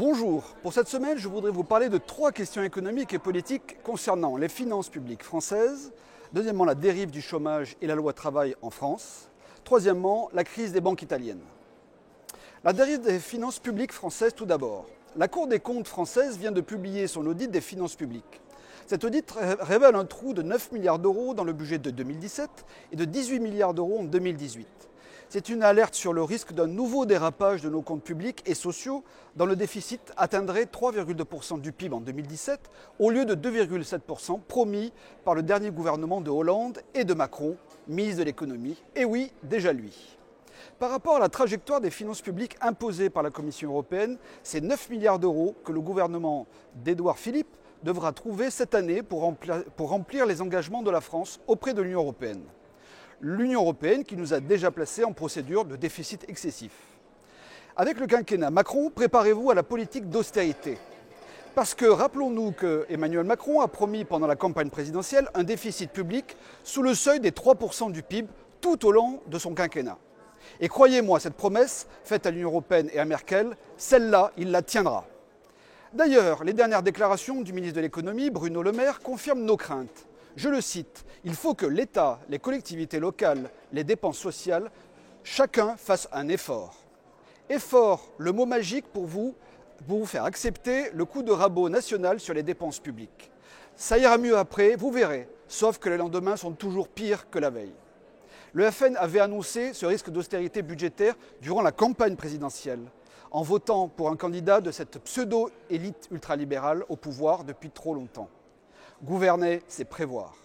Bonjour, pour cette semaine, je voudrais vous parler de trois questions économiques et politiques concernant les finances publiques françaises, deuxièmement, la dérive du chômage et la loi travail en France, troisièmement, la crise des banques italiennes. La dérive des finances publiques françaises tout d'abord. La Cour des comptes française vient de publier son audit des finances publiques. Cet audit révèle un trou de 9 milliards d'euros dans le budget de 2017 et de 18 milliards d'euros en 2018. C'est une alerte sur le risque d'un nouveau dérapage de nos comptes publics et sociaux dont le déficit atteindrait 3,2% du PIB en 2017 au lieu de 2,7% promis par le dernier gouvernement de Hollande et de Macron, ministre de l'économie. Et oui, déjà lui. Par rapport à la trajectoire des finances publiques imposée par la Commission européenne, c'est 9 milliards d'euros que le gouvernement d'Édouard Philippe devra trouver cette année pour remplir les engagements de la France auprès de l'Union européenne. L'Union européenne qui nous a déjà placés en procédure de déficit excessif. Avec le quinquennat Macron, préparez-vous à la politique d'austérité. Parce que rappelons-nous que Emmanuel Macron a promis pendant la campagne présidentielle un déficit public sous le seuil des 3% du PIB tout au long de son quinquennat. Et croyez-moi, cette promesse faite à l'Union européenne et à Merkel, celle-là, il la tiendra. D'ailleurs, les dernières déclarations du ministre de l'économie, Bruno Le Maire, confirment nos craintes. Je le cite, « Il faut que l'État, les collectivités locales, les dépenses sociales, chacun fasse un effort. » Effort, le mot magique pour vous faire accepter le coup de rabot national sur les dépenses publiques. Ça ira mieux après, vous verrez, sauf que les lendemains sont toujours pires que la veille. Le FN avait annoncé ce risque d'austérité budgétaire durant la campagne présidentielle, en votant pour un candidat de cette pseudo-élite ultralibérale au pouvoir depuis trop longtemps. Gouverner, c'est prévoir.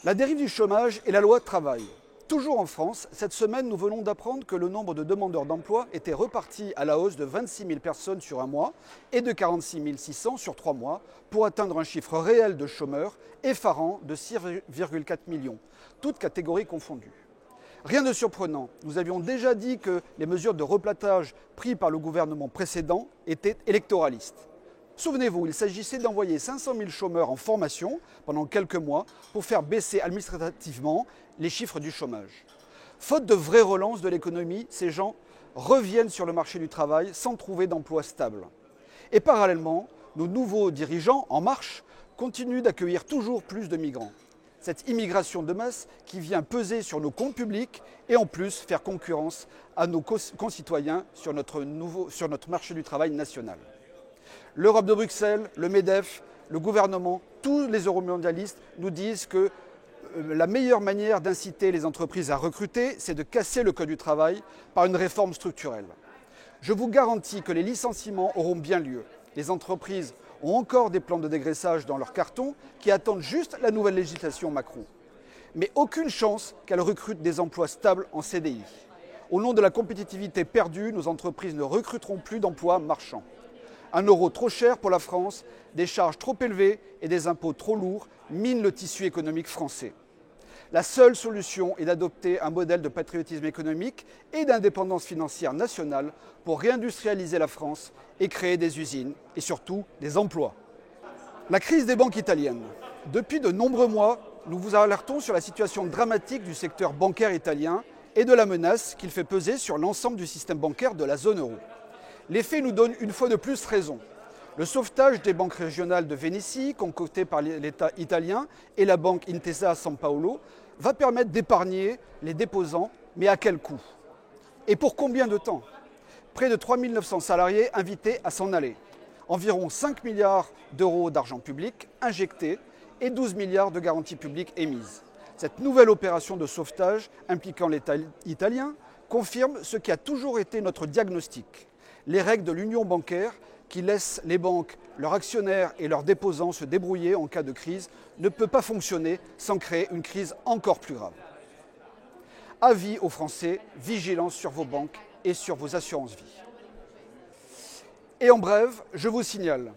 La dérive du chômage et la loi travail. Toujours en France, cette semaine, nous venons d'apprendre que le nombre de demandeurs d'emploi était reparti à la hausse de 26 000 personnes sur un mois et de 46 600 sur 3 mois pour atteindre un chiffre réel de chômeurs effarant de 6,4 millions, toutes catégories confondues. Rien de surprenant, nous avions déjà dit que les mesures de replatage prises par le gouvernement précédent étaient électoralistes. Souvenez-vous, il s'agissait d'envoyer 500 000 chômeurs en formation pendant quelques mois pour faire baisser administrativement les chiffres du chômage. Faute de vraie relance de l'économie, ces gens reviennent sur le marché du travail sans trouver d'emploi stable. Et parallèlement, nos nouveaux dirigeants, En Marche, continuent d'accueillir toujours plus de migrants. Cette immigration de masse qui vient peser sur nos comptes publics et en plus faire concurrence à nos concitoyens sur notre marché du travail national. L'Europe de Bruxelles, le MEDEF, le gouvernement, tous les euromondialistes nous disent que la meilleure manière d'inciter les entreprises à recruter, c'est de casser le code du travail par une réforme structurelle. Je vous garantis que les licenciements auront bien lieu. Les entreprises ont encore des plans de dégraissage dans leur carton qui attendent juste la nouvelle législation Macron. Mais aucune chance qu'elles recrutent des emplois stables en CDI. Au nom de la compétitivité perdue, nos entreprises ne recruteront plus d'emplois marchands. Un euro trop cher pour la France, des charges trop élevées et des impôts trop lourds minent le tissu économique français. La seule solution est d'adopter un modèle de patriotisme économique et d'indépendance financière nationale pour réindustrialiser la France et créer des usines et surtout des emplois. La crise des banques italiennes. Depuis de nombreux mois, nous vous alertons sur la situation dramatique du secteur bancaire italien et de la menace qu'il fait peser sur l'ensemble du système bancaire de la zone euro. Les faits nous donnent une fois de plus raison. Le sauvetage des banques régionales de Vénétie, concocté par l'État italien, et la banque Intesa San Paolo, va permettre d'épargner les déposants, mais à quel coût? Et pour combien de temps? Près de 3 900 salariés invités à s'en aller. Environ 5 milliards d'euros d'argent public injectés et 12 milliards de garanties publiques émises. Cette nouvelle opération de sauvetage impliquant l'État italien confirme ce qui a toujours été notre diagnostic. Les règles de l'union bancaire qui laissent les banques, leurs actionnaires et leurs déposants se débrouiller en cas de crise ne peut pas fonctionner sans créer une crise encore plus grave. Avis aux Français, vigilance sur vos banques et sur vos assurances-vie. Et en bref, je vous signale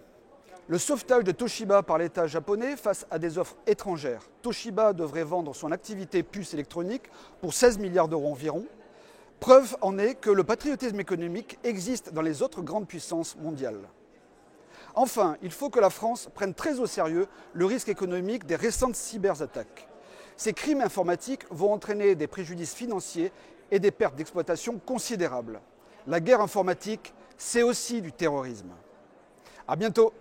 le sauvetage de Toshiba par l'État japonais face à des offres étrangères. Toshiba devrait vendre son activité puce électronique pour 16 milliards d'euros environ. Preuve en est que le patriotisme économique existe dans les autres grandes puissances mondiales. Enfin, il faut que la France prenne très au sérieux le risque économique des récentes cyberattaques. Ces crimes informatiques vont entraîner des préjudices financiers et des pertes d'exploitation considérables. La guerre informatique, c'est aussi du terrorisme. À bientôt.